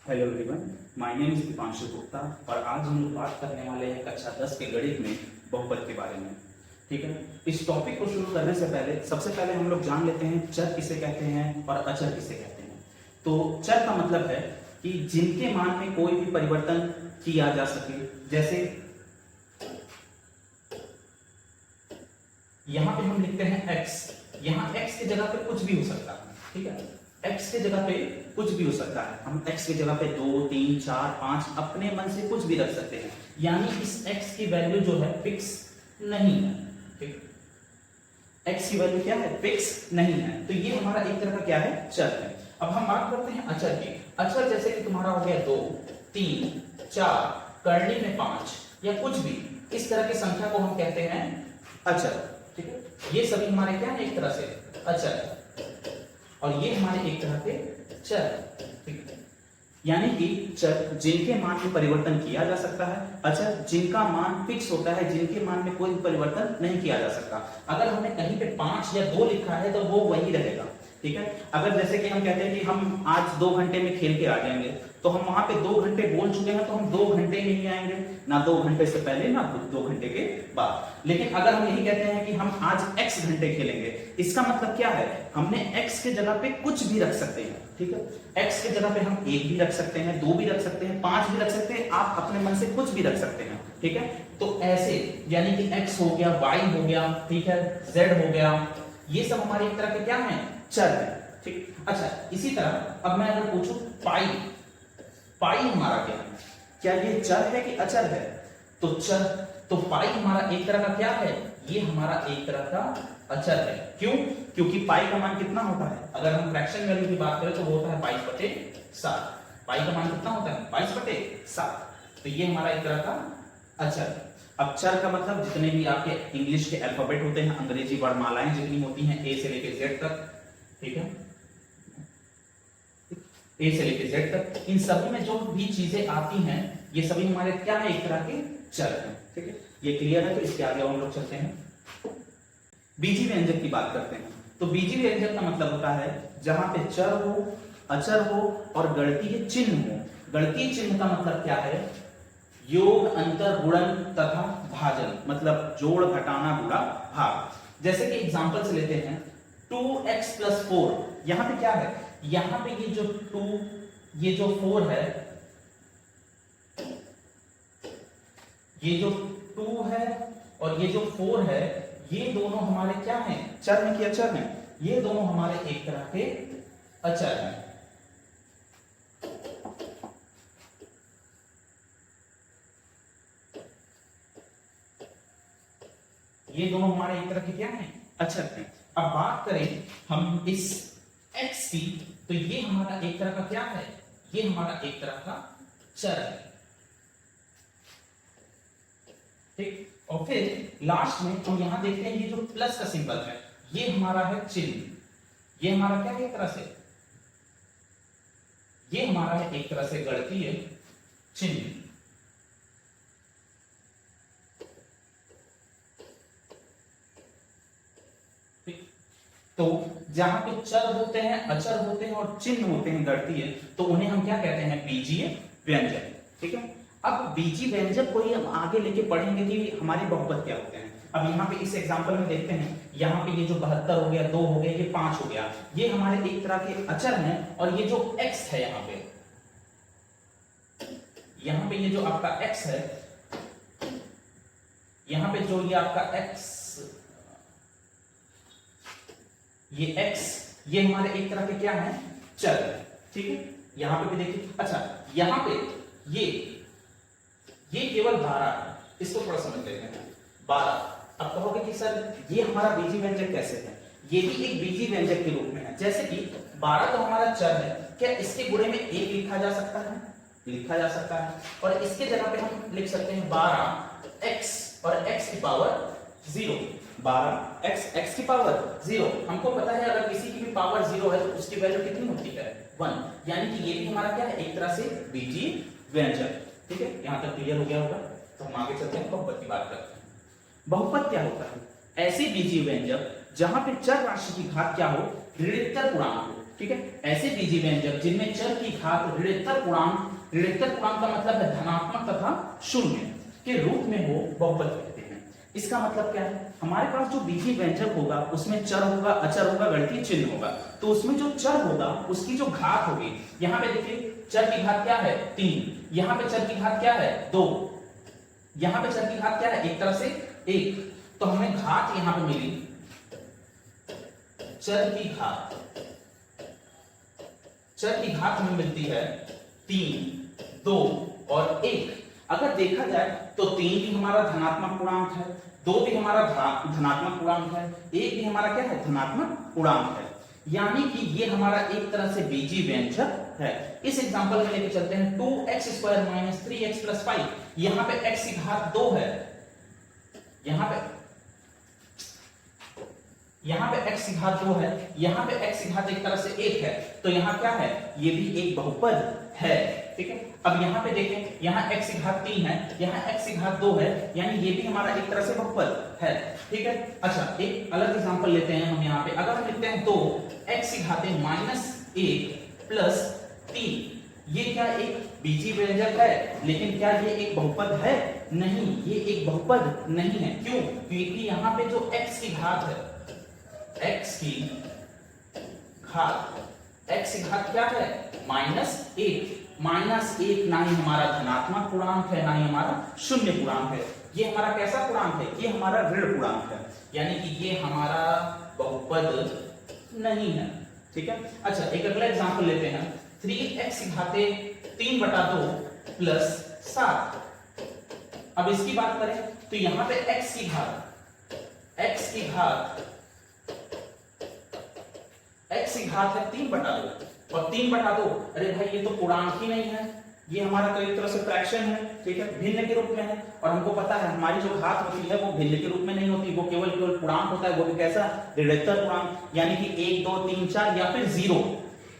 Hello everyone, my name is Deepanshu Gupta और आज हम लोग बात करने वाले हैं कक्षा 10 के गणित में बहुपद के बारे में। ठीक है, इस टॉपिक को शुरू करने से पहले सबसे पहले हम लोग जान लेते हैं चर किसे कहते हैं और अचर किसे कहते हैं। तो चर का मतलब है कि जिनके मान में कोई भी परिवर्तन किया जा सके। जैसे यहां पे हम लिखते हैं x, यहां x की जगह पे कुछ भी हो सकता है। ठीक है, x के जगह पे कुछ भी हो सकता है। हम x की जगह पे 2, 3, 4, 5 अपने मन से कुछ भी रख सकते हैं, यानी इस x की वैल्यू जो है फिक्स नहीं है। ठीक, x की वैल्यू क्या है? फिक्स नहीं है। तो ये हमारा एक तरह का क्या है? चर है। अब हम बात करते हैं अचर की। अचर जैसे कि तुम्हारा हो गया 2, 3, 4, करनी में 5 या कुछ भी, इस तरह की संख्या को हम कहते हैं अचर। ठीक है, ये सभी हमारे क्या है? एक तरह से अचर, और ये हमारे एक तरह के चर। ठीक है, यानी कि चर जिनके मान में परिवर्तन किया जा सकता है, अचर जिनका मान फिक्स होता है, जिनके मान में कोई परिवर्तन नहीं किया जा सकता। अगर हमने कहीं पे 5 या 2 लिखा है तो वो वही रहेगा। ठीक है, अगर जैसे कि हम कहते हैं कि हम आज 2 घंटे में खेल के आ जाएंगे, तो हम वहां पे 2 घंटे बोल चुके हैं, तो हम 2 घंटे में ही आएंगे, ना 2 घंटे से पहले ना 2 घंटे के बाद। लेकिन अगर हम यही कहते हैं कि हम आज x घंटे खेलेंगे, इसका मतलब क्या है? हमने x के जगह पे कुछ भी रख सकते हैं। ठीक है, x के जगह पे हम 1 भी रख सकते हैं, 2 भी रख सकते हैं, 5 भी रख सकते हैं, आप अपने मन से कुछ भी रख सकते हैं। ठीक है, तो ऐसे यानी कि x हो गया, y हो गया, ठीक है, z हो गया, ये सब हमारे एक तरह के क्या है? चर है। ठीक, अच्छा, इसी तरह अब मैं अगर पूछूं पाई, पाई हमारा क्या है? क्या ये चर है कि अचर है? तो चर, तो पाई हमारा एक तरह का क्या है? ये हमारा एक तरह का अचर है। क्यों? क्योंकि पाई का मान कितना होता है? अगर हम फ्रैक्शन वैल्यू की बात करें तो वो होता है 22/7। पाई का मान कितना होता है? 22/7। तो ये हमारा एक तरह का अचर। अब चर का मतलब जितने भी आपके इंग्लिश के अल्फाबेट होते हैं, अंग्रेजी वर्णमालाएं जितनी होती हैं ए से लेके जेड तक, ठीक है, ए से लेके जेड तक, इन सभी में जो भी चीजें आती हैं ये सभी हमारे क्या है? एक तरह के चर हैं। ठीक है, ये क्लियर है। तो इसके आगे हम लोग चलते हैं, बीजी व्यंजक की बात करते हैं। तो बीजी व्यंजक का मतलब होता है जहां पे चर हो, अचर हो और गणितीय चिन्ह हो। गणितीय चिन्ह का मतलब क्या है? योग, अंतर, गुणन तथा भाजन, मतलब जोड़, घटाना, गुणा, भाग। जैसे कि एग्जांपल से लेते हैं 2x + 4, यहां पे क्या है? यहां पे ये जो 2, ये जो 4 है, ये जो 2 है और ये जो 4 है, ये दोनों हमारे क्या हैं? चर हैं कि अचर हैं? ये दोनों हमारे एक तरह के अचर हैं। ये दोनों हमारे एक तरह के क्या हैं? अचर हैं। अब बात करें हम इस x की, तो ये हमारा एक तरह का क्या है? ये हमारा एक तरह का चर है। ठीक, और फिर लास्ट में हम यहां देखते हैं ये जो प्लस का सिंबल है, ये हमारा है चिन्ह। ये हमारा क्या है? एक तरह से ये हमारा है एक तरह से गणितीय चिन्ह। तो जहां पे चर होते हैं, अचर होते हैं और चिन्ह होते हैं गणितीय, तो उन्हें हम क्या कहते हैं? बीजीय व्यंजक। ठीक है, अब बीजीय व्यंजक को ही हम आगे लेके पढ़ेंगे कि हमारे बहुपद क्या होते हैं। अब यहाँ पे इस एग्जांपल में देखते हैं, यहाँ पे ये जो 72 हो गया, 2 हो गया, ये 5 हो गया, ये हमारे एक तरह के अचर हैं। और ये जो x है यहाँ पे ये जो आपका x है, यहाँ पे जो ये आपका x, ये x, ये हमारे एक तरह के क्या है? चर है। ठीक है, यहां पे भी देखिए। अच्छा, यहां पे ये केवल 12 है, इसको थोड़ा समझ लेते हैं। 12, अब कहोगे कि सर ये हमारा बीजी व्यंजक कैसे है? ये भी एक बीजी व्यंजक के रूप में है। जैसे कि 12 तो हमारा चर है, क्या इसके गुणे में 1 लिखा जा सकता है? लिखा जा सकता है। और इसके जगह पे हम लिख सकते हैं 12x और x की पावर 0। 12x की पावर 0। हमको पता है अगर किसी की भी पावर 0 है तो उसकी वैल्यू कितनी होती है? 1। यानी कि ये भी हमारा क्या है? एक तरह से बीजीय व्यंजक। ठीक है, यहां तक क्लियर हो गया होगा। तो हम आगे चलते हैं, बहुपद की बात करते हैं। बहुपद क्या होता है? ऐसे बीजीय व्यंजक जहां पे चर राशि की घात क्या हो? ऋणोत्तर पूर्णांक हो। ठीक है। ऐसे बीजीय व्यंजक जिनमें चर की घात ऋणात्मक पूर्णांक का मतलब है धनात्मक तथा शून्य के रूप में हो, बहुपद कहते हैं। इसका मतलब क्या है, हमारे पास जो बीजीय व्यंजक होगा उसमें चर होगा, अचर होगा, गणितीय चिन्ह होगा, तो उसमें जो चर होगा उसकी जो घात होगी, यहाँ पे देखिए चर की घात क्या है 3, यहाँ पे चर की घात क्या है 2, यहाँ पे चर की घात क्या है एक तरह से 1, तो हमें घात यहाँ पे मिली चर की घात हमें मिलती है 3, 2 और 1। अगर देखा जाए तो 3 भी हमारा धनात्मक पूर्णांक है, 2 भी हमारा धनात्मक पूर्णांक है, 1 भी हमारा क्या है धनात्मक पूर्णांक है, यानी कि ये हमारा एक तरह से बीजीय व्यंजक है। इस एग्जांपल में लेके चलते हैं 2x² - 3x + 5, यहां पे x की घात 2 है, यहां पे x की घात 2 है, यहां पे x की घात एक तरह से 1 है, तो यहां क्या है, ये भी एक बहुपद है, ठीक है। अब यहां पे देखें, यहां x की घात 3 है, यहां x की घात 2 है, यानी ये भी हमारा एक तरह से बहुपद है, ठीक है। अच्छा, एक अलग एग्जांपल लेते हैं हम यहाँ पे, अगर हम लिखते हैं 2x की घात -1 + 3, ये क्या एक बीजीय व्यंजक है, लेकिन क्या ये एक बहुपद है? नहीं, ये एक बहुपद नहीं है। क्यों? क्योंकि यहाँ पे जो x की घात है, x की घात क्या है -1 ना ही हमारा धनात्मक पूर्णांक है, ना ही हमारा शून्य पूर्णांक है, ये हमारा कैसा पूर्णांक है, ये हमारा ऋण पूर्णांक है, यानी कि ये हमारा बहुपद नहीं है, ठीक है। अच्छा, एक अगला एग्जांपल लेते हैं, 3x की घात 3/2 + 7। अब इसकी बात करें तो यहां पे x की घात है 3/2 और 3/2, अरे भाई ये तो पूर्णांक ही नहीं है, ये हमारा तो एक तरह से फ्रैक्शन है, ठीक है, भिन्न के रूप में है, और हमको पता है हमारी जो घात होती है वो भिन्न के रूप में नहीं होती, वो केवल पूर्णांक होता है, वो भी कैसा, ऋणात्मक पूर्णांक, यानी कि 1 2 3 4 या फिर 0,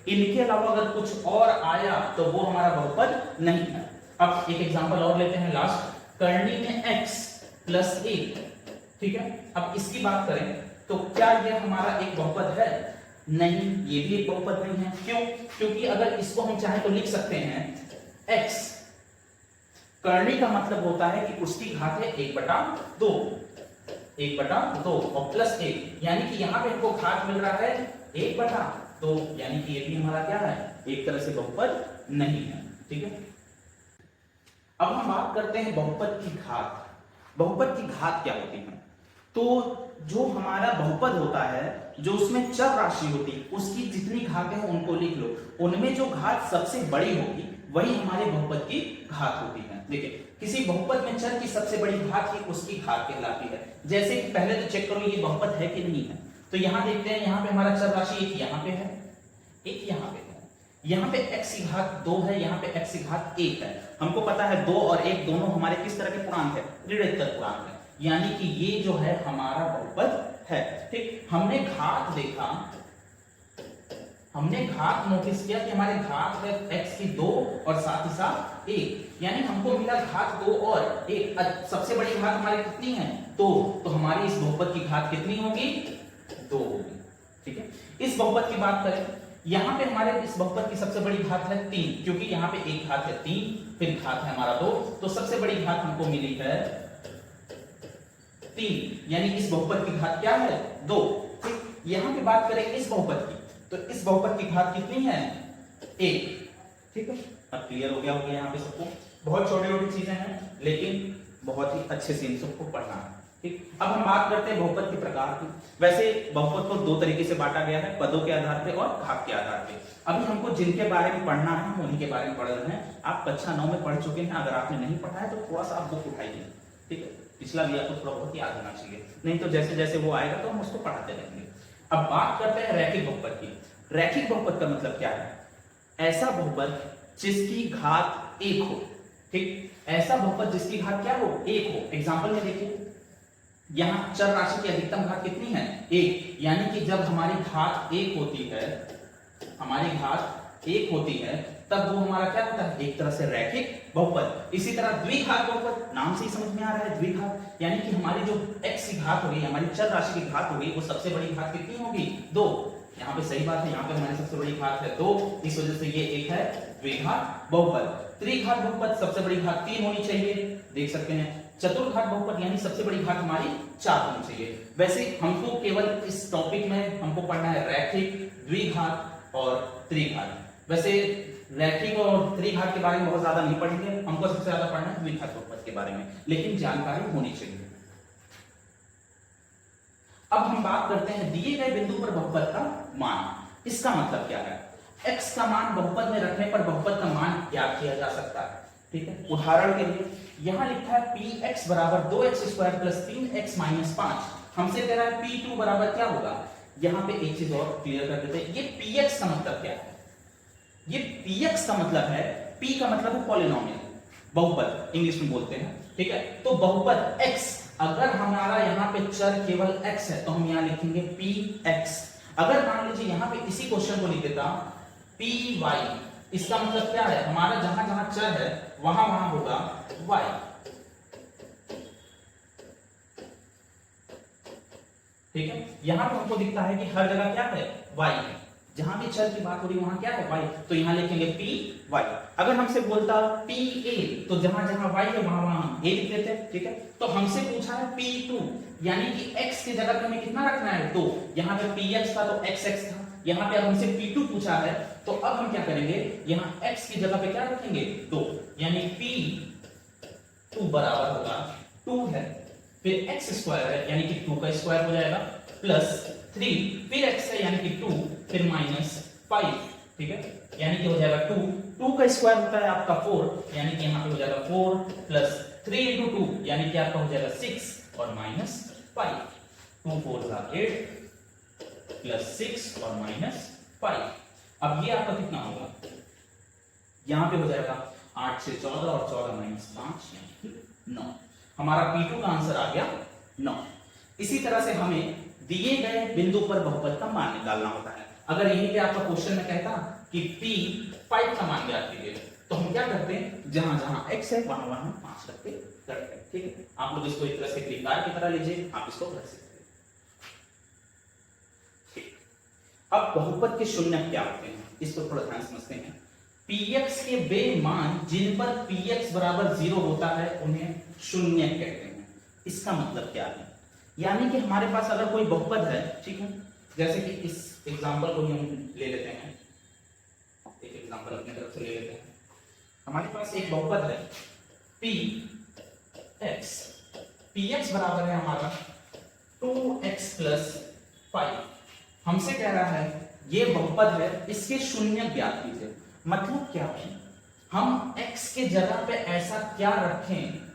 इनके अलावा अगर कुछ और आया तो वो हमारा बहुपद नहीं है। अब एक एग्जांपल और लेते हैं लास्ट, करनी में x + 1, ठीक है। अब इसकी बात करें तो क्या यह हमारा एक बहुपद है? नहीं, ये भी एक बहुपद नहीं है। क्यों? क्योंकि अगर इसको हम चाहें तो लिख सकते हैं x, करनी का मतलब होता है कि उसकी घात है 1/2 और +1, यानी कि यहां पे हमको घात मिल रहा है 1/2, यानी कि ये भी हमारा क्या है, एक तरह से बहुपद नहीं है, ठीक है। अब हम बात करते हैं बहुपद की घात। बहुपद की घात क्या होती है? तो जो हमारा बहुपद होता है, जो उसमें चर राशि होती है, उसकी जितनी घातें हैं उनको लिख लो, उनमें जो घात सबसे बड़ी होगी वही हमारे बहुपद की घात होती है। देखिए, किसी बहुपद में चर की सबसे बड़ी घात ही उसकी घात कहलाती है। जैसे कि पहले तो चेक करो ये बहुपद है कि नहीं है, तो यहां देखते हैं, यहां पे हमारा चर राशि एक यहाँ पे है, एक यहाँ पे है, यहाँ पे x की घात 2 है, यहाँ पे x की घात 1 है। हमको पता है 2 और 1 दोनों हमारे किस तरह के पूर्णांक है, ऋणात्मक पूर्णांक है, यानी कि ये जो है हमारा बहुपद है, ठीक। हमने घात देखा, हमने घात नोटिस किया कि हमारे घात है x की 2 और साथ ही साथ 1, यानी हमको मिला घात 2 और 1। सबसे बड़ी घात हमारी कितनी है 2, तो हमारी इस बहुपद की घात कितनी होगी 2 होगी, ठीक है। इस बहुपद की बात करें, यहां पे हमारे इस बहुपद की सबसे बड़ी घात है 3, क्योंकि यहां पे एक घात है 3, फिर घात है हमारा 2, तो सबसे बड़ी घात हमको मिली है 3, यानी इस बहुपद की घात क्या है 2, ठीक। यहां पे बात करें इस बहुपद की, तो इस बहुपद की घात कितनी है 1, ठीक है। अब क्लियर हो गया होगा यहाँ पे सबको, बहुत छोटी छोटी चीजें हैं लेकिन बहुत ही अच्छे से इन सबको पढ़ना है, ठीक। अब हम बात करते हैं बहुपद के प्रकार की। वैसे बहुपद को 2 तरीके से बांटा गया है, पदों के आधार पे और घात के आधार पे। अभी हमको जिनके बारे में पढ़ना है हम उन्हीं के बारे में पढ़ रहे हैं। आप कक्षा 9 में पढ़ चुके हैं, अगर आपने नहीं पढ़ा है तो थोड़ा सा आप बुक उठाइए, ठीक है, पिछला भी आपको थोड़ा बहुत याद होना चाहिए, नहीं तो जैसे जैसे वो आएगा तो हम उसको पढ़ाते रहेंगे। अब बात करते हैं रैखिक बहुपद की। रैखिक बहुपद का मतलब क्या है? ऐसा बहुपद जिसकी घात 1 हो, ठीक, ऐसा बहुपद जिसकी घात क्या हो 1 हो। एग्जांपल में देखिए, यहां चर राशि की अधिकतम घात कितनी है 1, यानी कि जब हमारी घात 1 होती है, हमारी घात 1 होती है, तब वो हमारा क्या होता है, एक तरह से रैखिक बहुपद। इसी तरह द्विघात बहुपद, नाम से ही समझ में आ रहा है द्विघात, यानी कि हमारी जो x की घात होगी, हमारी चर राशि की घात होगी, वो सबसे बड़ी घात कितनी होगी 2, यहाँ पे सही बात है, यहाँ पे हमारी सबसे बड़ी घात है 2, इस वजह से ये एक है द्विघात बहुपद। त्रिघात बहुपद सबसे बड़ी घात 3 होनी चाहिए, देख सकते हैं। चतुर्घात बहुपद यानी सबसे बड़ी घात हमारी 4 होनी चाहिए। वैसे हमको केवल इस टॉपिक में हमको पढ़ना है रैखिक, द्विघात और त्रिघात। वैसे रैखिक और त्रिघात के बारे में बहुत ज्यादा नहीं पढ़ेंगे, हमको सबसे ज्यादा पढ़ना है द्विघात बहुपद के बारे में, लेकिन जानकारी होनी चाहिए। अब हम बात करते हैं दिए गए बिंदु पर बहुपद का मान। इसका मतलब क्या है? x का मान बहुपद में रखने पर बहुपद का मान ज्ञात किया जा सकता है, ठीक है। उदाहरण के लिए यहां लिखा है px बराबर 2x² प्लस 3x माइनस 5। हमसे कह रहा है p2 बराबर क्या होगा? यहां पे एक चीज और क्लियर कर देते हैं, ये px का मतलब क्या है? ये px का मतलब है, p का मतलब है पॉलिनोमियल, बहुपद इंग्लिश में बोलते हैं, ठीक है। तो बहुपद x, अगर हमारा यहाँ पे चर केवल x है तो हम यहाँ लिखेंगे px। अगर मान लीजिए यहाँ पे इसी क्वेश्चन को लिख देता py, इसका मतलब क्या है? हमारा जहां जहां चर है वहां वहां होगा y, ठीक है। यहां पे हमको दिखता है कि हर जगह क्या है? y है, जहां भी चर की बात हो रही है वहां क्या है? y, तो यहां लिखेंगे py। अगर हमसे बोलता pa, तो जहां जहां y है वहां वहां हम a लिख देते हैं, ठीक है। तो हमसे पूछा है p2, यानी कि x की जगह पे हमें कितना रखना है? 2। यहाँ पे px था तो xx था, यहाँ पे अब हमसे p2 पूछा है तो अब हम क्या करेंगे? यहाँ x की जगह पे क्या रखेंगे? 2, यानी p2 बराबर होगा 2 है, फिर x स्क्वायर है यानी कि 2 का स्क्वायर हो जाएगा, प्लस 3, फिर x है यानी कि 2, फिर माइनस 5, ठीक है। यानी कि हो जाएगा 2 का स्क्वायर होता है आपका 4, यानी कि यहाँ पे हो जाएगा 4 प्लस 3 into 2 यानी कि आपका हो जाएगा 6 और माइनस 5। 2 4 8 प्लस 6 और माइनस 5। अब ये आपका कितना होगा? यहाँ पे हो जाएगा 8 से 14 और 14 माइनस 5 यानी कि 9। हमारा P2 का आंसर आ गया 9। इसी तरह से हमें दिए गए बिंदु पर बहुपद का मान निकालना होता है। अगर यही पे आपका क्वेश्चन में कहता कि P5 का मान ज्ञात कीजिए, तो हम क्या करते हैं? जहां जहां x है वहां वहां हम 5 करके करते हैं, ठीक है। आप लोग इसको एक तरह से क्रिकार की तरह लीजिए, आप इसको कर सकते हैं। अब बहुपद के शून्य क्या होते हैं, इसको थोड़ा ध्यान समझते हैं। px के वे मान जिन पर px बराबर 0 होता है उन्हें शून्य कहते हैं। इसका मतलब क्या है? यानी कि हमारे पास अगर कोई बहुपद है, ठीक है, जैसे कि इस एग्जांपल को हम ले लेते हैं, एक एग्जांपल अपने तरफ से ले लेते हैं। हमारे पास एक बहुपद है px बराबर है हमारा 2x प्लस 5। हमसे कह रहा है ये बहुपद है, इसके शून्य ज्ञात कीजिए। मतलब क्या है? हम x के जगह पे ऐसा क्या रखें?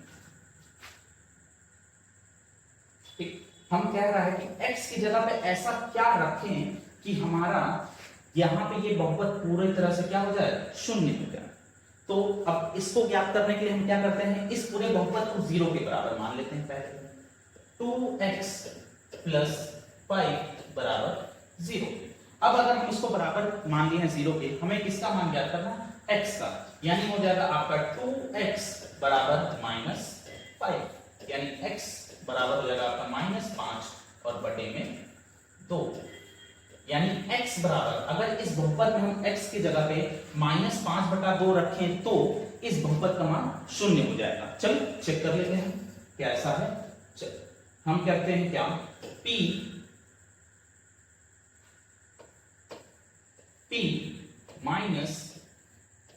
हम कह रहा है कि x की जगह पे ऐसा क्या रखें कि हमारा यहां पे ये बहुपद पूरी तरह से क्या हो जाए? शून्य हो जाए। तो अब इसको ज्ञात करने के लिए हम क्या करते हैं? इस पूरे बहुपद को 0 के बराबर मान लेते हैं। पहले 2x प्लस 5 बराबर 0। अब अगर हम इसको बराबर मान लिए हैं 0 के, हमें किसका मान ज्ञात करना है? x का, यानी हो जाएगा आपका 2x बराबर माइनस 5, यानी x बराबर हो जाएगा आपका माइनस 5 और बटे में 2, यानी x बराबर, अगर इस बहुपद में हम x की जगह पे माइनस 5/2 रखें तो इस बहुपद का मान शून्य हो जाएगा। चलो चेक कर लेते हैं क्या ऐसा है। चलो हम करते हैं क्या? p माइनस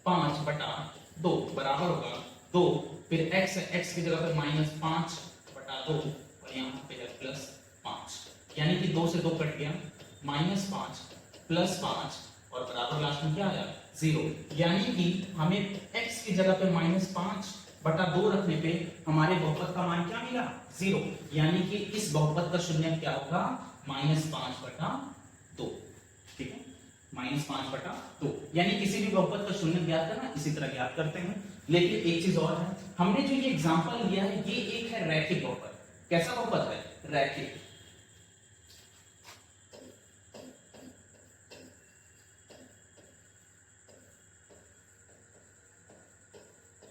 5/2 बराबर होगा 2, फिर x है, x की जगह पे माइनस 5/2 और यहाँ पे है प्लस 5, यानी कि 2 से 2 कट गया, माइनस 5 प्लस 5 और बराबर लास्ट में क्या आया? 0। यानी कि हमें x की जगह पे माइनस 5/2 रखने पे हमारे बहुपद का मान क्या मिला? 0। यानी कि इस बहुपद का शून्य क्या होगा? माइनस 5/2, ठीक है, माइनस 5/2। यानी किसी भी बहुपद का शून्य ज्ञात करना इसी तरह ज्ञात करते हैं। लेकिन एक चीज और है, हमने जो ये एग्जांपल लिया है ये एक है रैखिक बहुपद। कैसा बहुपद है? रैखिक।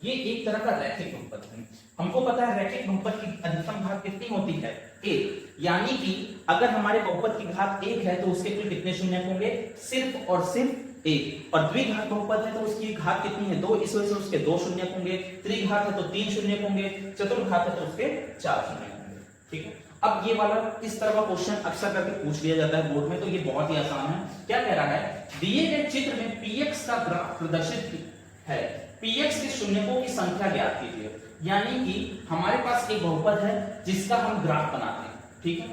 ये एक तरह का रैखिक बहुपद है। हमको पता है रैखिक बहुपद की अधिकतम घात कितनी होती है? 1, यानी कि अगर हमारे बहुपद की घात 1 है तो उसके कुल कितने शून्य होंगे? सिर्फ और सिर्फ 1। और द्विघात बहुपद है तो उसकी घात कितनी है? 2, इस वजह से उसके 2 शून्य होंगे। त्रिघात है तो 3 शून्य होंगे। चतुर्घात है तो उसके 4 शून्य होंगे। ठीक है, अब ये वाला इस तरह का क्वेश्चन अक्सर करके पूछ लिया जाता है बोर्ड में, तो ये बहुत ही आसान है। क्या कह रहा है? दिए गए चित्र में px का ग्राफ प्रदर्शित है, px के शून्यकों की संख्या ज्ञात कीजिए। यानी कि हमारे पास एक बहुपद है जिसका हम ग्राफ बनाते हैं। ठीक है,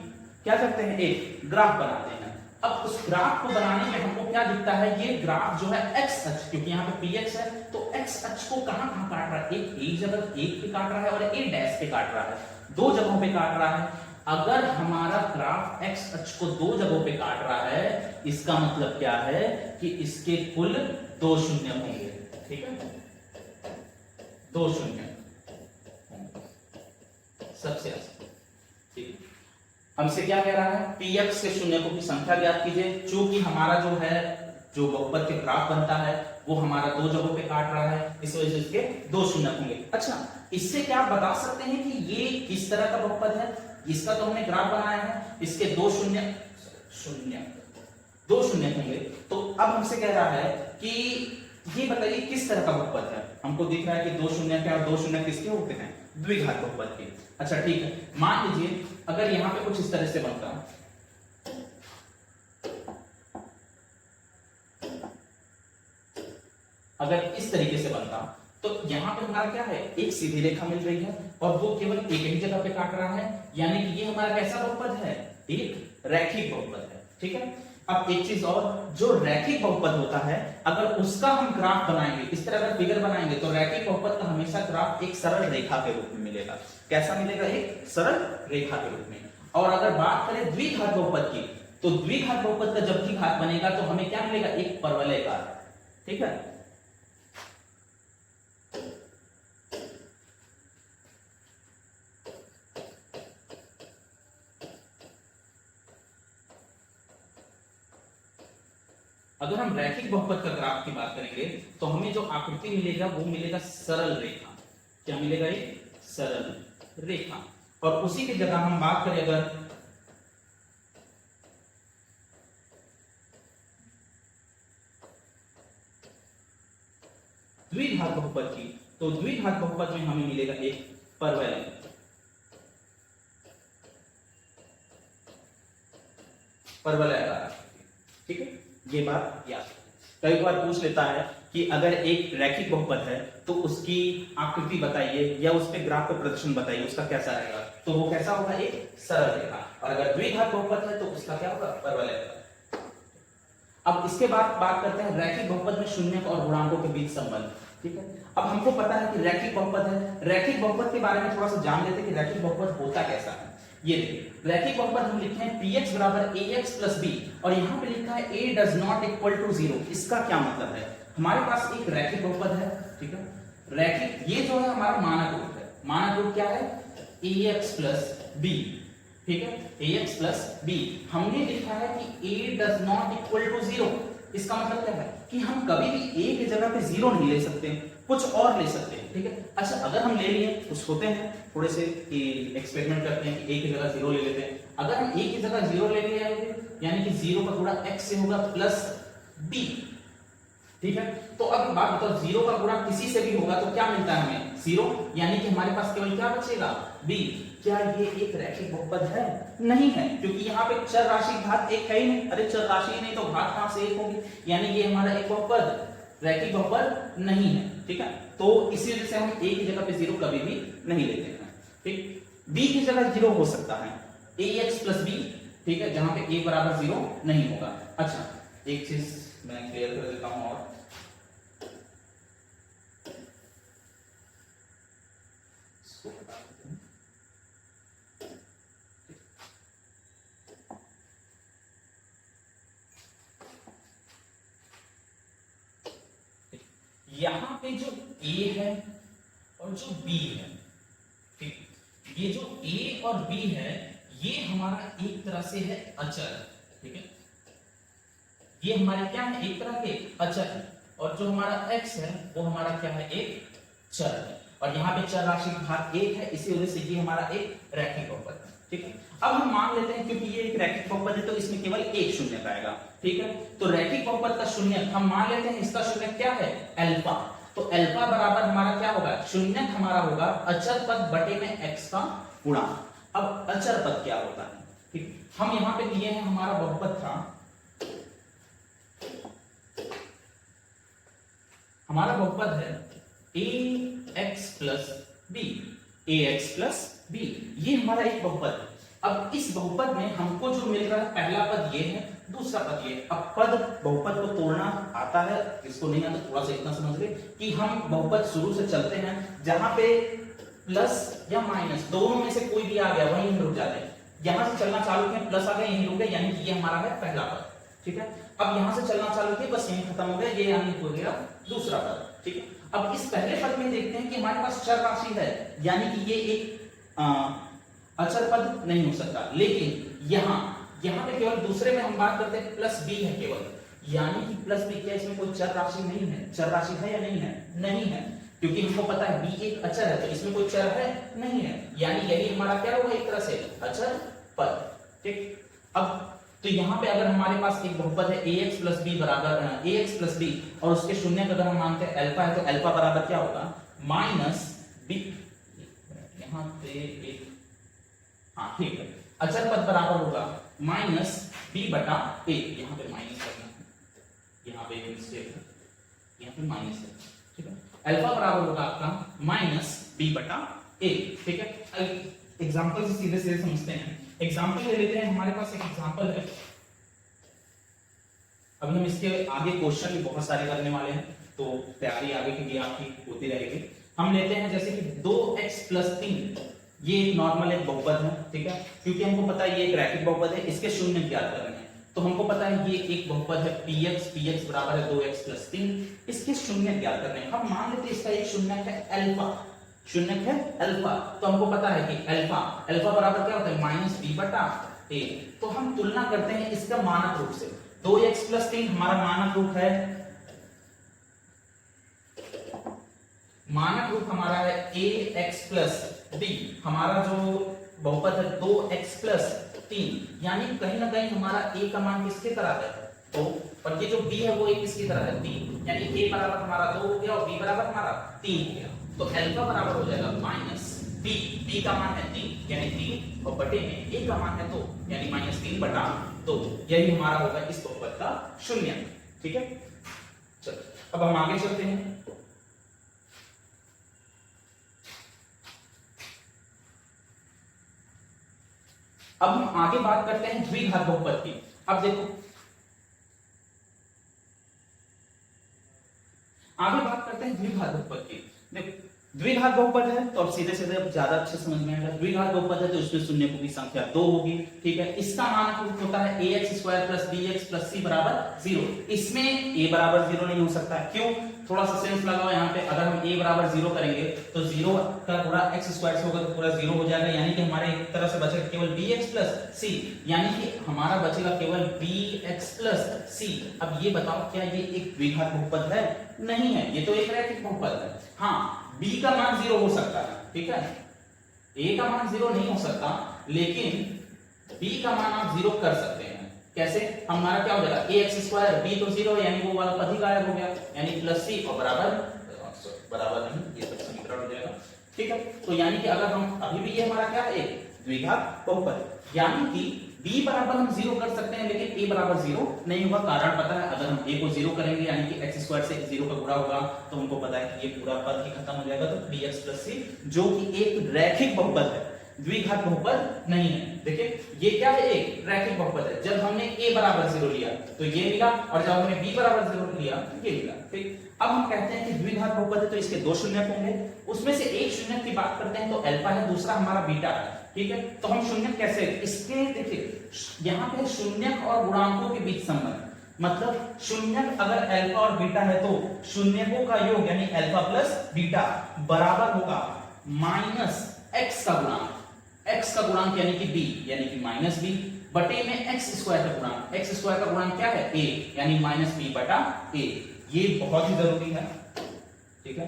क्या करते हैं? एक ग्राफ बनाते हैं। अब उस ग्राफ को बनाने में हमको क्या दिखता है? ये ग्राफ जो है x अक्ष, क्योंकि यहाँ पे px है तो x अक्ष को कहां कहां काट रहा है? एक जगह एक पे काट रहा है और एक डैश पे काट रहा है, दो जगहों पे काट रहा है। अगर हमारा ग्राफ x अक्ष को दो जगहों पे काट रहा है, इसका मतलब क्या है कि इसके कुल 2 शून्य होंगे। ठीक है, 2 शून्य सबसे आसान। ठीक है, हमसे क्या कह रहा है? px के शून्यकों की संख्या ज्ञात कीजिए। चूंकि हमारा जो है जो बहुपद के ग्राफ बनता है वो हमारा 2 जगहों पे काट रहा है, इस वजह से इसके 2 शून्य होंगे। अच्छा, इससे क्या आप बता सकते हैं कि ये किस तरह का बहुपद है? इसका तो हमने ग्राफ बनाया है, इसके 2 शून्य होंगे। तो अब हमसे कह रहा है कि ये बताइए किस तरह का बहुपद है। हमको दिख रहा है कि 2 शून्य के और 2 शून्य किसके होते हैं? द्विघात बहुपद के। अच्छा ठीक है, मान लीजिए अगर यहां पे कुछ इस तरह से बनता, अगर इस तरीके से बनता तो यहां पे हमारा क्या है? एक सीधी रेखा मिल रही है और वो केवल एक ही जगह पे काट रहा है, यानी कि ये हमारा कैसा बहुपद है? एक रैखिक बहुपद है। ठीक है, अब एक चीज और, जो रैखिक बहुपद होता है अगर उसका हम ग्राफ बनाएंगे, इस तरह का फिगर बनाएंगे, तो रैखिक बहुपद का हमेशा ग्राफ एक सरल रेखा के रूप में मिलेगा। कैसा मिलेगा? एक सरल रेखा के रूप में। और अगर बात करें द्विघात बहुपद की, तो द्विघात बहुपद का जब भी घात बनेगा तो हमें क्या मिलेगा? एक परवलयकार। ठीक है, अगर हम रैखिक बहुपद का ग्राफ की बात करेंगे तो हमें जो आकृति मिलेगा वो मिलेगा सरल रेखा। क्या मिलेगा? एक सरल रेखा। और उसी की जगह हम बात करें अगर द्विघात बहुपद की, तो द्विघात बहुपद में हमें मिलेगा एक परवलयाकार। ठीक है, ये बात याद। कई बार पूछ लेता है कि अगर एक रैखिक बहुपद है तो उसकी आकृति बताइए या उस पे ग्राफ पे प्रदर्शन बताइए, उसका कैसा रहेगा? तो वो कैसा होगा? एक सरल रेखा। और अगर द्विघात बहुपद है तो उसका क्या होगा? परवलयाकार। अब इसके बाद बात करते हैं रैखिक बहुपद में शून्यक और गुणांकों के बीच संबंध। ठीक है, अब हमको पता है कि रैखिक बहुपद है। रैखिक बहुपद के बारे में थोड़ा सा जान लेते हैं कि रैखिक बहुपद होता कैसा है। ये देखिए, रैखिक बहुपद हम लिखते हैं px बराबर ax प्लस b, और यहाँ पे लिखा है a does not equal to 0। इसका क्या मतलब है? हमारे पास एक रैखिक बहुपद है। ठीक है, रैखिक, ये जो है हमारा मानक रूप है। मानक रूप क्या है? ax plus b। ठीक है, ax प्लस b। हमने लिखा है कि a does not equal to 0। इसका मतलब क्या है? कि हम कभी भी a की जगह पे 0 नहीं ले सकते, कुछ और ले सकते हैं। ठीक है, अच्छा अगर हम ले लिए, कुछ होते हैं थोड़े से कि एक्सपेरिमेंट करते हैं कि a की जगह 0 ले लेते हैं। अगर हम a की जगह 0 ले लिए, यानी कि 0 का गुणा x से होगा प्लस b। ठीक है, तो अब बात बताओ, 0 का गुणा किसी से भी होगा तो क्या मिलता है हमें? 0, यानी कि हमारे पास केवल क्या बचेगा? b। क्या ये एक रैखिक बहुपद है? नहीं है, क्योंकि यहाँ पे चर राशि घात 1 है ही नहीं। अरे चर राशि नहीं तो घात कहां से 1 होगी? यानी ये हमारा एक बहुपद रैखिक बहुपद नहीं है। ठीक है, तो इसी वजह से हम a की जगह पे 0 कभी भी नहीं लेते हैं। ठीक, b की जगह 0 हो सकता है, ax प्लस b। ठीक है, जहां पे a बराबर 0 नहीं होगा। अच्छा, एक चीज मैं क्लियर कर देता हूं, और इसको हटा देते हैं। यहां पे जो a है और जो b है, ठीक, ये जो a और b है ये हमारा एक तरह से है अचर। ठीक है, ये हमारे क्या है? एक तरह के अचर है। और जो हमारा x है वो हमारा क्या है? एक चर है। और यहाँ पे चर राशि घात 1 है, इसी वजह से ये हमारा एक रैखिक बहुपद है। ठीक है। अब हम मान लेते हैं क्योंकि ये एक रैखिक बहुपद है तो इसमें केवल एक शून्य आएगा, ठीक है। तो रैखिक बहुपद का शून्य हम मान लेते हैं, इसका शून्य क्या है, अल्फा। तो अल्फा बराबर हमारा क्या होगा, शून्य हमारा होगा अचर पद बटे में x का गुणा। अब अचर पद क्या होता है, ठीक, हम यहां पे लिए हैं, हमारा बहुपद था, हमारा बहुपद है ax plus B, ax plus B, ये हमारा एक बहुपद है। अब इस बहुपद में हमको जो मिल रहा है, पहला पद ये है, दूसरा पद ये। अब पद बहुपद को तोड़ना आता है, इसको नहीं आता थोड़ा सा इतना समझ ले कि हम बहुपद शुरू से चलते हैं, जहां पे प्लस या माइनस दोनों में से कोई भी आ गया वहीं हम रुक जाते हैं। यहां से चलना चालू किया, प्लस आ गया यहीं रुक गए, यानी कि ये हमारा है पहला पद, ठीक है। अब यहां से चलना चालू किया, बस यहीं खत्म हो गया, ये यानी हो गया दूसरा पद, ठीक है। अब इस पहले पद में देखते हैं कि हमारे पास चर राशि है, यानी कि ये एक अचर पद नहीं हो सकता। लेकिन यहां पे केवल दूसरे में हम बात करते हैं प्लस बी है केवल, यानी कि प्लस बी, क्या इसमें कोई चर राशि नहीं है, चर राशि है या नहीं है, नहीं है, क्योंकि हमको पता है बी एक अचर है, तो इसमें कोई चर है नहीं है, यानी यही हमारा क्या होगा, एक तरह से अचर पद, ठीक। अब तो यहाँ पे अगर हमारे पास एक बहुपद है ax प्लस बी बराबर ax प्लस बी, और उसके शून्य का अगर हम मानते हैं अल्फा है, तो अल्फा बराबर क्या होगा, माइनस बी, यहाँ पे एक, हाँ ठीक है, अचर पद बराबर होगा माइनस बी बटा ए, यहाँ पे माइनस करना है, यहाँ पे मिस्टेक है, यहाँ पे माइनस है, ठीक है। अल्फा बराबर होगा आपका माइनस बी बटा ए, ठीक है। एग्जांपल से सीधे सीधे समझते हैं, एग्जांपल ले लेते हैं, हमारे पास एक एग्जांपल है, अभी हम इसके आगे क्वेश्चन भी बहुत सारे करने वाले हैं, तो तैयारी आगे की भी आपकी होती रहेगी। हम लेते हैं जैसे कि 2x प्लस 3, ये एक नॉर्मल एक बहुपद है, ठीक है, क्योंकि हमको पता है ये एक रैखिक बहुपद है, इसके शून्य ज्ञात करने हैं, तो हमको पता है ये एक बहुपद है px बराबर है 2x प्लस 3, इसके शून्य ज्ञात करने हैं। हम मान लेते हैं इसका एक शून्य है अल्फा, शून्य है अल्फा, तो हमको पता है कि अल्फा बराबर क्या होता है, माइनस बी बटा ए। तो हम तुलना करते हैं इसका मानक रूप से, 2x प्लस 3 हमारा मानक रूप है, मानक रूप हमारा है ax प्लस b, हमारा जो बहुपद है 2x प्लस 3, यानी कहीं ना कहीं हमारा a का मान किसके तरह है, तो, और ये जो b है वो एक किसकी तरह है, 3, यानी a बराबर हमारा 2 हो गया और b बराबर हमारा 3 हो गया, तो अल्फा बराबर हो जाएगा माइनस b का मान है 3 यानी 3 और बटे में a का मान है 2 यानी माइनस 3 बटा 2, यही हमारा होगा इस बहुपद का शून्य, ठीक है। चलो अब हम आगे चलते हैं, अब हम आगे बात करते हैं द्विघात बहुपद की। अब देखो आगे बात करते हैं द्विघात बहुपद की। देखो द्विघात बहुपद है तो अब सीधे सीधे अब ज्यादा अच्छे समझ में आएगा। द्विघात बहुपद है तो इसमें शून्य की संख्या 2 होगी, ठीक है। इसका मानक रूप होता है ax square plus bx plus c बराबर 0। इसमें a बराबर 0 नहीं हो सकता, क्यों, थोड़ा सा सेंस लगाओ यहाँ पे, अगर हम a बराबर 0 करेंगे तो 0 का गुणा x स्क्वायर से होगा तो पूरा 0 हो जाएगा, यानी कि हमारे एक तरफ से बचेगा केवल bx प्लस c, यानी कि हमारा बचेगा केवल bx प्लस c। अब ये बताओ क्या ये एक द्विघात बहुपद है? नहीं है, ये तो एक रैखिक बहुपद है। हाँ, b का मान 0 हो सकता है, ठीक है, a का मान 0 नहीं हो सकता, लेकिन b का मान आप 0 कर सकते हैं। कैसे? हमारा क्या हो जाएगा ax स्क्वायर, b तो 0 यानी वो वाला पद ही गायब हो गया, यानी प्लस c और बराबर नहीं, ये सब समीकरण हो जाएगा, ठीक है। तो यानी कि अगर हम अभी भी ये हमारा क्या है एक द्विघात बहुपद, यानी कि b बराबर हम 0 कर सकते हैं लेकिन a बराबर 0 नहीं होगा। कारण पता है, अगर हम a को 0 करेंगे यानी कि x स्क्वायर से 0 का गुणा होगा तो हमको पता है कि ये पूरा पद ही खत्म हो जाएगा, तो bx प्लस c जो कि एक रैखिक बहुपद है, द्विघात बहुपद नहीं है। देखिए ये क्या है, एक रैखिक बहुपद है। जब हमने a बराबर 0 लिया तो ये मिला, और जब हमने b बराबर 0 लिया तो ये मिला, ठीक। अब हम कहते हैं कि द्विघात बहुपद है तो इसके दो शून्यक होंगे, उसमें से एक शून्यक की बात करते हैं तो अल्फा है, दूसरा हमारा बीटा है, ठीक है। तो हम शून्यक कैसे, इसके देखिए यहाँ पे शून्यक और गुणांकों के बीच संबंध, मतलब शून्यक अगर अल्फा और बीटा है तो शून्यकों का योग यानी अल्फा प्लस बीटा बराबर होगा माइनस x का गुणांक, x का गुणांक यानी कि b यानी कि माइनस b बटे में x स्क्वायर का गुणांक, x स्क्वायर का गुणांक क्या है a यानी माइनस b बटा a। ये बहुत ही जरूरी है, ठीक है,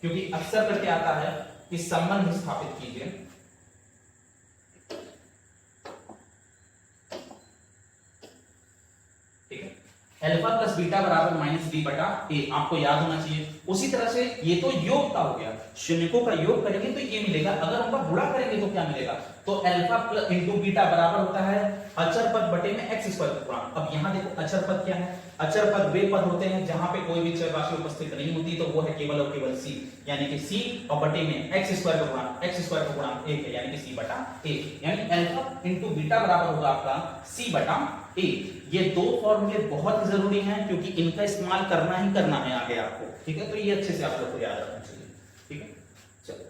क्योंकि अक्सर करके आता है कि संबंध स्थापित कीजिए, अल्फा प्लस बीटा बराबर माइनस बी बटा ए, आपको याद होना चाहिए। उसी तरह से ये तो योग का हो गया, शून्यकों का योग करेंगे तो ये मिलेगा, अगर उनका गुणा करेंगे तो क्या मिलेगा, तो अल्फा प्लस इंटू बीटा बराबर होता है अचर पद बटे में एक्स स्क्वायर का गुणा। अब यहाँ देखो अचर पद क्या है, अचर पद वे पद होते हैं जहां पे कोई भी चर राशि उपस्थित नहीं होती, तो वो है केवल और केवल सी, यानी कि सी और बटे में एक्स स्क्वायर का गुणा, एक्स स्क्वायर का गुणा 1 है यानी कि सी बटा ए, यानी अल्फा इंटू बीटा बराबर होगा आपका सी बटा ए। ये दो फॉर्मूले बहुत जरूरी हैं क्योंकि इनका इस्तेमाल करना ही करना है आगे आपको, ठीक है, तो ये अच्छे से आप लोग को याद रखना चाहिए, ठीक है। चलो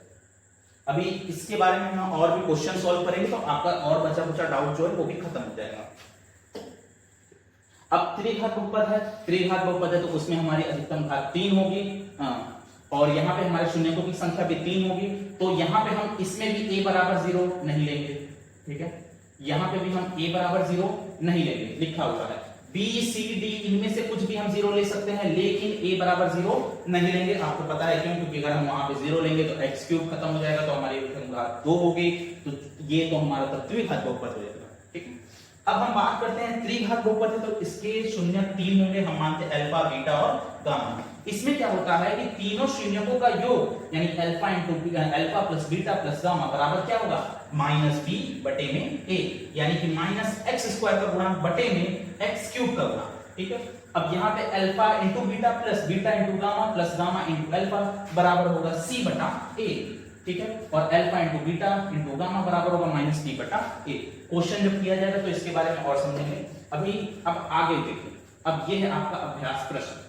अभी इसके बारे में हम और भी क्वेश्चन सॉल्व करेंगे तो आपका और बचा कुचा डाउट जो है वो भी खत्म हो जाएगा। अब त्रिघात बहुपद है, त्रिघात बहुपद है तो उसमें हमारी अधिकतम घात 3 होगी, और यहाँ पे हमारे शून्यकों की संख्या भी 3 होगी, तो यहाँ पे हम इसमें भी a बराबर 0 नहीं लेंगे, ठीक है, यहाँ पे भी हम a बराबर 0 नहीं लेंगे, लिखा हुआ है b c d इनमें से कुछ भी हम 0 ले सकते हैं, लेकिन a बराबर 0 नहीं लेंगे। आपको पता है क्यों, क्योंकि अगर हम वहां पे 0 लेंगे तो x क्यूब खत्म हो जाएगा, तो हमारी घात 2 होगी, तो ये तो हमारा तब द्विघात बहुपद हो जाएगा, ठीक है। अब हम बात करते हैं त्रिघात बहुपद है, तो इसके शून्य 3 होंगे, हम मानते हैं अल्फा बीटा और गामा। इसमें क्या होता है कि तीनों शून्यकों का योग यानी alpha into alpha plus beta plus gamma बराबर क्या होगा, माइनस बी बटे में ए, यानी कि माइनस एक्स स्क्वायर का गुणा बटे में एक्स क्यूब का गुणा, ठीक है। अब यहाँ पे alpha into beta plus beta into gamma plus gamma into alpha बराबर होगा सी बटा ए, ठीक है, और alpha into beta into gamma बराबर होगा माइनस बी बटा ए। क्वेश्चन जब किया जाएगा तो इसके बारे में और समझेंगे। अभी अब आगे देखिए, अब ये है आपका अभ्यास प्रश्न,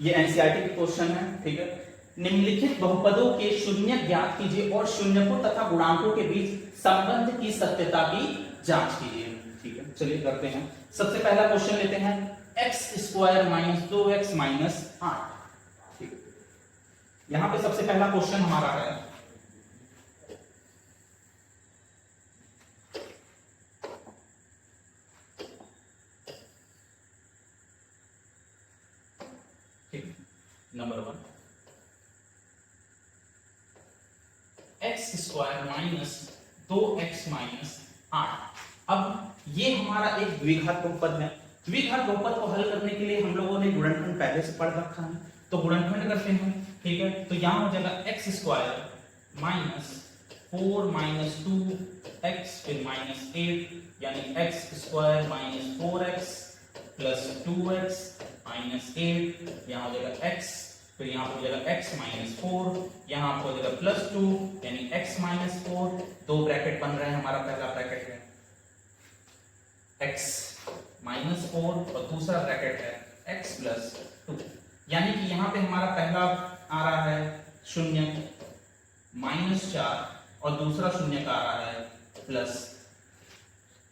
ये एनसीईआरटी की क्वेश्चन है, ठीक है। निम्नलिखित बहुपदों के शून्य ज्ञात कीजिए और शून्यकों तथा गुणांकों के बीच संबंध की सत्यता की जांच कीजिए, ठीक है। चलिए करते हैं। सबसे पहला क्वेश्चन लेते हैं, x square minus 2x minus 8, ठीक है। यहां पे सबसे पहला क्वेश्चन हमारा है number 1, x square minus 2x minus 8। अब ये हमारा एक द्विघात बहुपद है। द्विघात बहुपद को हल करने के लिए हम लोगों ने गुणनखंड पहले से पढ़ रखा है, तो गुणनखंड करते हैं, ठीक है। तो यहां हो जाएगा x square minus 4 minus 2x फिर माइनस 8, यानी x square minus 4x plus 2x minus 8, यहाँ हो जाएगा x, फिर यहाँ हो जाएगा x माइनस 4, यहाँ हो जाएगा प्लस 2 यानी x माइनस 4, दो ब्रैकेट बन रहे हैं, हमारा पहला ब्रैकेट है x माइनस 4 और दूसरा ब्रैकेट है x प्लस 2, यानी कि यहाँ पे हमारा पहला आ रहा है शून्य माइनस 4 और दूसरा शून्य का आ रहा है प्लस,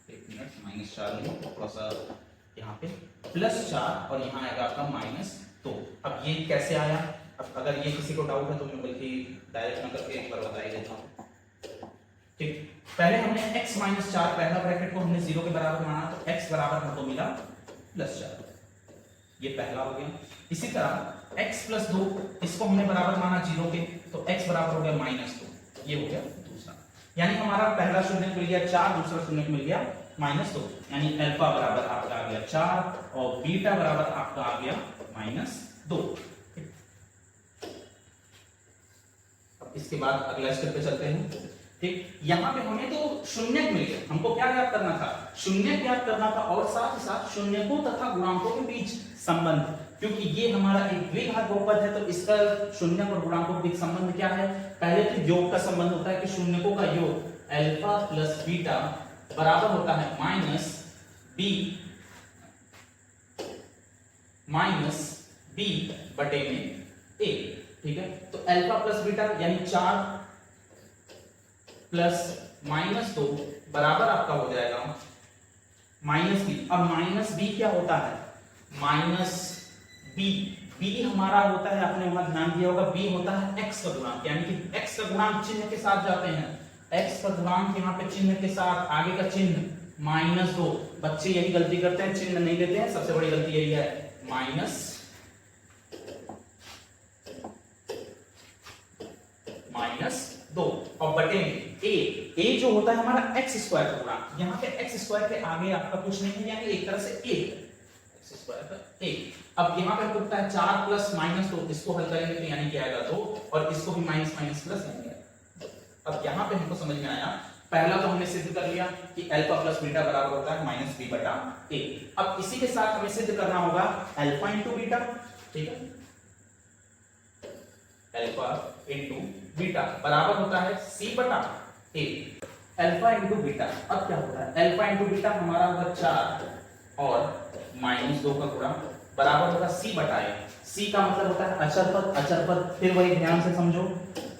एक मिनट, माइनस 4 थोड़ा सा यहाँ पे प्लस 4 और यहाँ आएगा आपका माइनस 2। अब ये कैसे आया, अब अगर ये किसी को डाउट है तो मैं बल्कि डायरेक्ट ना करके एक बार बता ही देता हूँ, ठीक। पहले हमने x माइनस 4 पहला ब्रैकेट को हमने 0 के बराबर माना, तो x बराबर हमको मिला प्लस 4, ये पहला हो गया। इसी तरह x प्लस 2 इसको हमने बराबर माना 0 के, तो x बराबर हो गया माइनस 2, ये हो गया दूसरा, यानी हमारा पहला शून्य मिल गया 4, दूसरा शून्य मिल गया माइनस 2, यानी अल्फा बराबर आपका आ गया 4 और बीटा बराबर आपका आ गया माइनस 2। अब इसके बाद अगला स्टेप पे चलते हैं, ठीक। यहां पे हमें तो शून्य मिल गया, हमको क्या ज्ञात करना था, शून्य ज्ञात करना था और साथ ही साथ शून्यकों तथा गुणांकों के बीच संबंध, क्योंकि ये हमारा एक द्विघात बहुपद है, तो इसका शून्य और गुणांकों के बीच संबंध क्या है, पहले तो योग का संबंध होता है कि शून्यकों का योग अल्फा प्लस बीटा बराबर होता है माइनस बी बटे में ए, ठीक है। तो अल्फा प्लस बीटा यानी 4 प्लस माइनस 2 बराबर आपका हो जाएगा माइनस बी। अब माइनस बी क्या होता है, माइनस बी, बी हमारा होता है, आपने वहां ध्यान दिया होगा, बी होता है एक्स का गुणांक, यानी कि एक्स का गुणांक चिन्ह के साथ जाते हैं, x का गुणांक यहाँ पे चिन्ह के साथ, आगे का चिन्ह माइनस 2, बच्चे यही गलती करते हैं, चिन्ह नहीं लेते हैं, सबसे बड़ी गलती यही है, माइनस 2 और बटे में a जो होता है हमारा एक्स स्क्वायर का गुणांक, यहाँ पे एक्स स्क्वायर के आगे आपका कुछ नहीं है, यानी एक तरह से a एक्स स्क्वायर का ए। अब यहाँ पे हमको पता है 4 प्लस माइनस, तो इसको हल करेंगे तो यानी क्या आएगा 2, और इसको भी माइनस माइनस प्लस यानी। अब यहाँ पे हमको समझ में आया, पहला तो हमने सिद्ध कर लिया कि अल्फा प्लस बीटा बराबर होता है माइनस बी बटा ए। अब इसी के साथ हमें सिद्ध करना होगा अल्फा इंटू बीटा, ठीक है, अल्फा इंटू बीटा बराबर होता है सी बटा ए। अल्फा इंटू बीटा, अब क्या होता है, अल्फा इंटू बीटा हमारा होगा 4 और माइनस 2 का गुणा बराबर होगा सी बटा ए। सी का मतलब होता है अचर पद, अचर पद फिर वही ध्यान से समझो,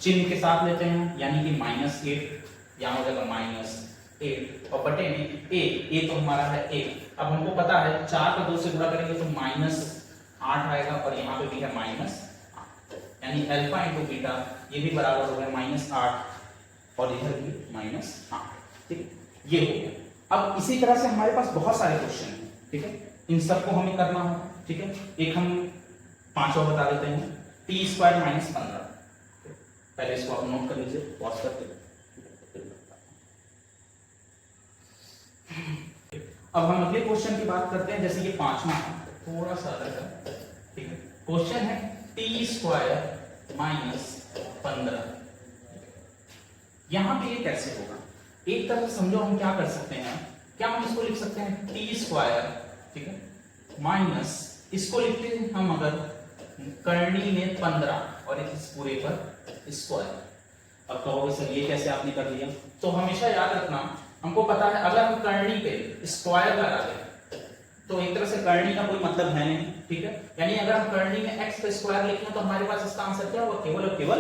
चिन्ह के साथ लेते हैं, यानी कि -8 यहाँ हो जाएगा -8 और बटे में ए तो हमारा है 1। अब हमको पता है 4 का 2 से गुणा करेंगे तो -8 आएगा, और यहाँ पे भी है -8, यानी अल्फा इंटू बीटा ये भी बराबर हो गया -8 और इधर भी -8, ठीक, ये हो गया। अब इसी तरह से हमारे पास बहुत सारे क्वेश्चन हैं, ठीक है, इन सबको हमें करना है, ठीक है। एक हम 5 और बता देते हैं, t² - 15, पहले इसको आप नोट कर लीजिए पॉज करके। अब हम अगले क्वेश्चन की बात करते हैं, जैसे ये 5वां है, थोड़ा सा अलग है, ठीक है। क्वेश्चन है t² - 15, यहां पे ये कैसे होगा, एक तरह से समझो, हम क्या कर सकते हैं, क्या हम इसको लिख सकते हैं t², ठीक है, माइनस इसको लिखते हैं हम अगर करनी में 15 और इस पूरे पर स्क्वायर। अब कहोगे सर ये कैसे आपने कर लिया, तो हमेशा याद रखना, हमको पता है अगर हम करनी पे स्क्वायर लगा दें तो एक तरह से करनी का कोई मतलब है नहीं, ठीक है, यानी अगर हम करनी में x का स्क्वायर लिखें तो हमारे पास इसका आंसर क्या होगा, केवल और केवल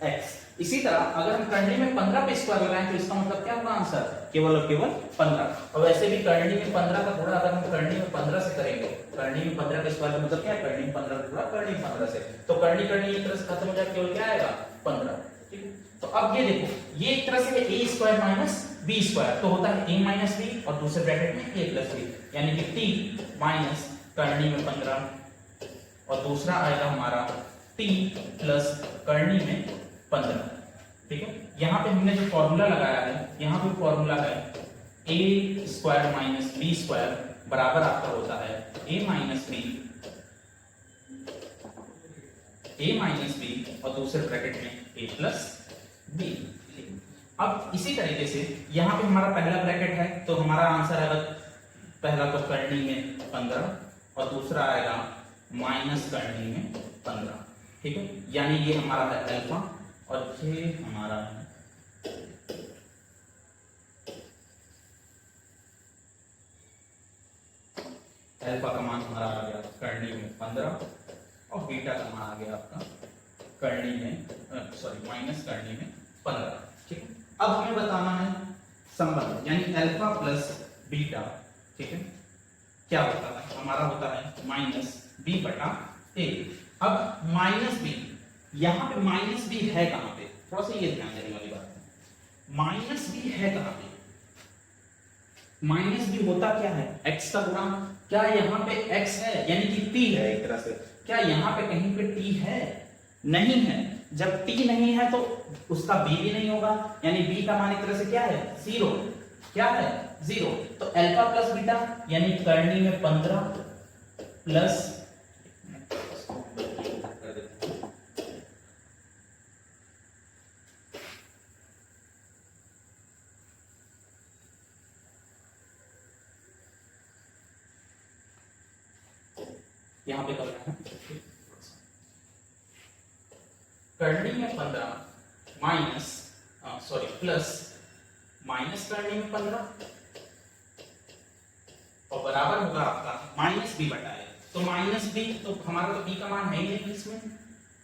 x। इसी तरह अगर हम करनी में 15 पे स्क्वायर लगाएं तो इसका मतलब क्या होगा आंसर, केवल और केवल 15। और वैसे भी करनी में 15 का गुणा अगर हम करनी में 15 से करेंगे, करनी में 15 का स्क्वायर का मतलब क्या है, करनी में 15 का गुणा करनी में 15 से, तो करनी एक तरह से खत्म हो जाएगा, केवल क्या आएगा 15, ठीक है। तो अब ये देखो, ये एक तरह से a² - b², तो होता है a - b और दूसरे ब्रैकेट में a + b, यानी कि t माइनस करनी में 15 और दूसरा आएगा हमारा t प्लस करनी में 15, ठीक है। यहाँ पे हमने जो फॉर्मूला लगाया है, यहाँ पे फॉर्मूला है a² - b² बराबर आपका होता है a - b और दूसरे ब्रैकेट में a + b। अब इसी तरीके से यहाँ पे हमारा पहला ब्रैकेट है, तो हमारा आंसर आएगा, पहला तो करनी में 15 और दूसरा आएगा माइनस करनी में 15, ठीक है, यानी ये हमारा है अल्फा और ये हमारा है अल्फा का मान हमारा आ गया करनी में 15 और बीटा का मान आ गया आपका करनी में माइनस करनी में 15, ठीक है। अब हमें बताना है संबंध, यानी अल्फा प्लस बीटा, ठीक है, क्या होता है, हमारा होता है -b बटा a। अब -b, यहां पे -b है कहां पे, थोड़ा सा ये ध्यान देने वाली बात है, -b है कहां पे, -b होता क्या है, x का गुणा, क्या यहाँ पे x है, यानी कि t है एक तरह से, क्या यहाँ पे कहीं पे t है, नहीं है। जब t नहीं है तो उसका b भी नहीं होगा, यानी b का मान एक तरह से क्या है, 0, क्या है 0। तो अल्फा प्लस बीटा यानी करनी में 15 प्लस यहां पे करना है करनी में 15 माइनस प्लस माइनस करनी में 15 और बराबर होगा आपका -b बटा a। तो -b, तो हमारा तो b का मान है ही नहीं इसमें,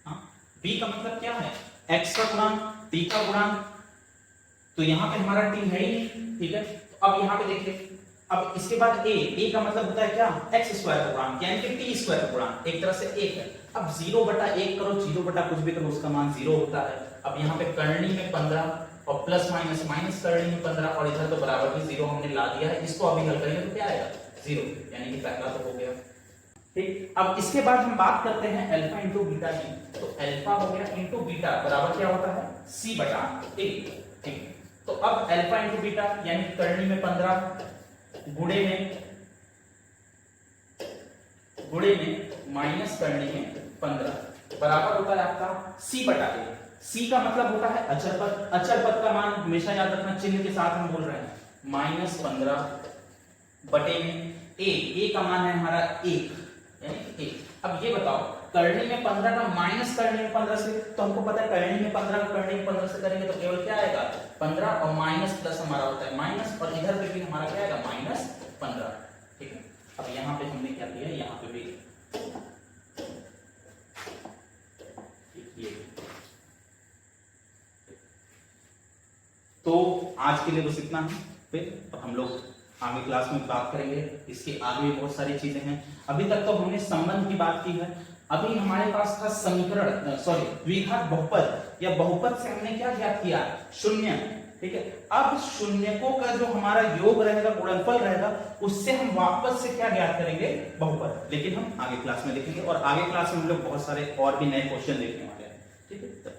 हाँ, b का मतलब क्या है, x का गुणांक t का गुणांक, तो यहाँ पे हमारा t है ही नहीं, ठीक है। तो अब यहाँ पे देखिए, अब इसके बाद a का मतलब होता है क्या, x² का गुणांक, यानी कि t² का गुणांक, एक तरह से 1 है। अब 0 बटा 1 करो, 0 बटा कुछ भी करो, उसका मान 0 होता है। अब यहाँ पे करनी में 15 और प्लस माइनस माइनस करनी में 15 और इधर तो बराबर भी 0 हमने ला दिया है, इसको अभी हल करेंगे तो क्या आएगा 0, यानी कि पहला तो हो गया, ठीक। अब इसके बाद हम बात करते हैं अल्फा इंटू बीटा की, तो अल्फा हो गया इंटू बीटा बराबर क्या होता है c बटा a, ठीक। तो अब अल्फा इंटू बीटा यानी करनी में 15 गुणे में गुणे में माइनस करने में 15 बराबर होता है आपका c बटा a। c का मतलब होता है अचर पद। अचर पद का मान हमेशा याद रखना, चिन्ह के साथ हम बोल रहे हैं, -15 बटे में a का मान है हमारा 1 यानी 1। अब ये बताओ करने में 15 का माइनस करने में 15 से, तो हमको पता है करने में 15 का करने में 15 से करेंगे तो केवल क्या आएगा 15 और माइनस प्लस हमारा होता है माइनस, और इधर पे भी हमारा क्या आएगा -15। ठीक है, अब यहाँ पे हमने क्या किया, यहाँ पे भी तो आज के लिए बस इतना है। फिर हम लोग आगे क्लास में बात करेंगे, इसके आगे भी बहुत सारी चीजें हैं। अभी तक तो हमने संबंध की बात की है। अभी हमारे पास था समीकरण, द्विघात बहुपद या बहुपद से हमने क्या ज्ञात किया, शून्य। ठीक है, अब शून्यकों का जो हमारा योग रहेगा, गुणनफल रहेगा, उससे हम वापस से क्या ज्ञात करेंगे, बहुपद। लेकिन हम आगे क्लास में देखेंगे, और आगे क्लास में हम लोग बहुत सारे और भी नए क्वेश्चन देखने वाले हैं। ठीक है।